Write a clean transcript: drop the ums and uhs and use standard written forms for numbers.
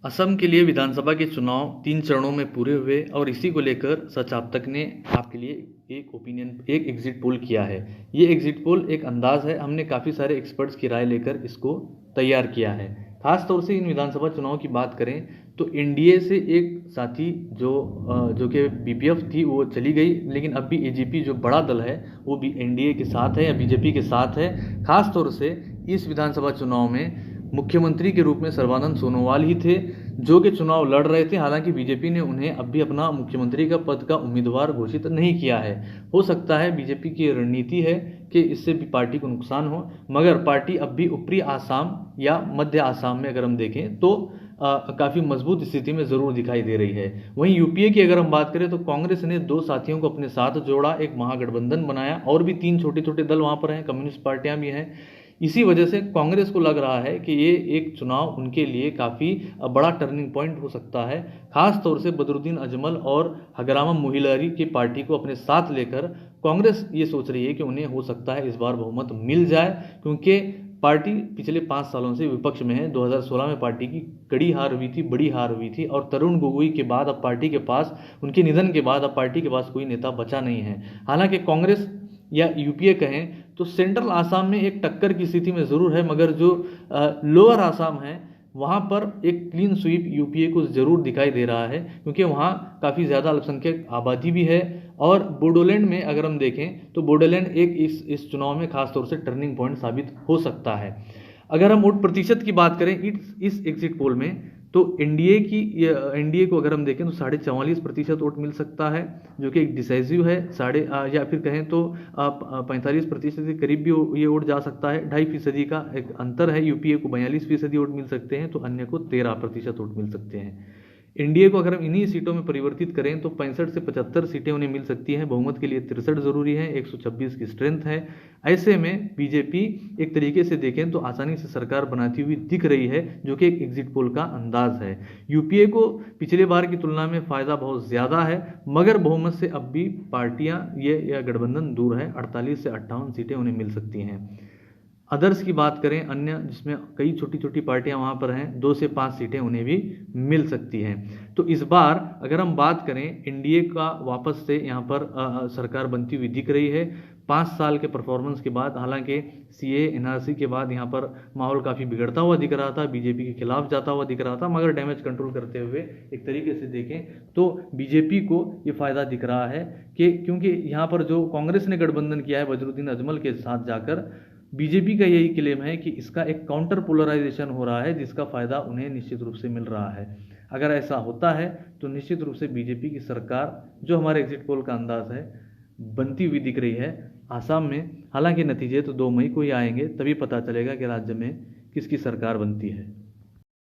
असम के लिए विधानसभा के चुनाव 3 चरणों में पूरे हुए और इसी को लेकर सच आप तक ने आपके लिए एक एग्जिट पोल किया है। ये एग्जिट पोल एक अंदाज है, हमने काफ़ी सारे एक्सपर्ट्स की राय लेकर इसको तैयार किया है। खास तौर से इन विधानसभा चुनाव की बात करें तो एनडीए से एक साथी जो कि बीपीएफ थी वो चली गई, लेकिन अब भी एजीपी जो बड़ा दल है वो भी एनडीए के साथ है या बीजेपी के साथ है। खास तौर से इस विधानसभा चुनाव में मुख्यमंत्री के रूप में सर्बानंद सोनोवाल ही थे जो कि चुनाव लड़ रहे थे। हालांकि बीजेपी ने उन्हें अब भी अपना मुख्यमंत्री का पद का उम्मीदवार घोषित नहीं किया है। हो सकता है बीजेपी की रणनीति है कि इससे भी पार्टी को नुकसान हो, मगर पार्टी अब भी ऊपरी आसाम या मध्य आसाम में अगर हम देखें तो काफ़ी मजबूत स्थिति में ज़रूर दिखाई दे रही है। वहीं यूपीए की अगर हम बात करें तो कांग्रेस ने 2 साथियों को अपने साथ जोड़ा, एक महागठबंधन बनाया और भी 3 छोटे छोटे दल वहाँ पर हैं, कम्युनिस्ट पार्टियां भी हैं। इसी वजह से कांग्रेस को लग रहा है कि ये एक चुनाव उनके लिए काफ़ी बड़ा टर्निंग पॉइंट हो सकता है। खास तौर से बदरुद्दीन अजमल और हगरामम मुहिलारी की पार्टी को अपने साथ लेकर कांग्रेस ये सोच रही है कि उन्हें हो सकता है इस बार बहुमत मिल जाए, क्योंकि पार्टी पिछले 5 सालों से विपक्ष में है। 2016 में पार्टी की कड़ी हार हुई थी, बड़ी हार हुई थी और तरुण गोगोई के बाद अब पार्टी के पास, उनके निधन के बाद अब पार्टी के पास कोई नेता बचा नहीं है। हालांकि कांग्रेस या यूपीए कहें तो सेंट्रल आसाम में एक टक्कर की स्थिति में ज़रूर है, मगर जो लोअर आसाम है वहाँ पर एक क्लीन स्वीप यूपीए को ज़रूर दिखाई दे रहा है, क्योंकि वहाँ काफ़ी ज़्यादा अल्पसंख्यक आबादी भी है। और बोडोलैंड में अगर हम देखें तो बोडोलैंड एक इस चुनाव में खासतौर से टर्निंग पॉइंट साबित हो सकता है। अगर हम वोट प्रतिशत की बात करें इस एग्जिट पोल में तो एनडीए को अगर हम देखें तो 44.5% वोट मिल सकता है, जो कि एक डिसाइसिव है। या फिर कहें तो 45% के करीब भी ये वोट जा सकता है। 2.5% का एक अंतर है। यूपीए को 42% वोट मिल सकते हैं तो अन्य को 13% वोट मिल सकते हैं। एनडीए को अगर हम इन्हीं सीटों में परिवर्तित करें तो 65 से 75 सीटें उन्हें मिल सकती हैं। बहुमत के लिए 63 जरूरी है, 126 की स्ट्रेंथ है। ऐसे में बीजेपी एक तरीके से देखें तो आसानी से सरकार बनाती हुई दिख रही है, जो कि एक एग्जिट पोल का अंदाज है। यूपीए को पिछले बार की तुलना में फायदा बहुत ज्यादा है, मगर बहुमत से अब भी पार्टियां ये या गठबंधन दूर है। 48 से 58 सीटें उन्हें मिल सकती हैं। अदर्स की बात करें, अन्य जिसमें कई छोटी छोटी पार्टियां वहां पर हैं, 2 से 5 सीटें उन्हें भी मिल सकती हैं। तो इस बार अगर हम बात करें एनडीए का वापस से यहाँ पर सरकार बनती हुई दिख रही है 5 साल के परफॉर्मेंस के बाद। हालांकि सीए एनआरसी के बाद यहाँ पर माहौल काफ़ी बिगड़ता हुआ दिख रहा था, बीजेपी के खिलाफ जाता हुआ दिख रहा था, मगर डैमेज कंट्रोल करते हुए एक तरीके से देखें तो बीजेपी को ये फायदा दिख रहा है कि क्योंकि यहाँ पर जो कांग्रेस ने गठबंधन किया है बदरुद्दीन अजमल के साथ जाकर, बीजेपी का यही क्लेम है कि इसका एक काउंटर पोलराइजेशन हो रहा है, जिसका फायदा उन्हें निश्चित रूप से मिल रहा है। अगर ऐसा होता है तो निश्चित रूप से बीजेपी की सरकार, जो हमारे एग्जिट पोल का अंदाज है, बनती हुई दिख रही है आसाम में। हालांकि नतीजे तो 2 मई को ही आएंगे, तभी पता चलेगा कि राज्य में किसकी सरकार बनती है।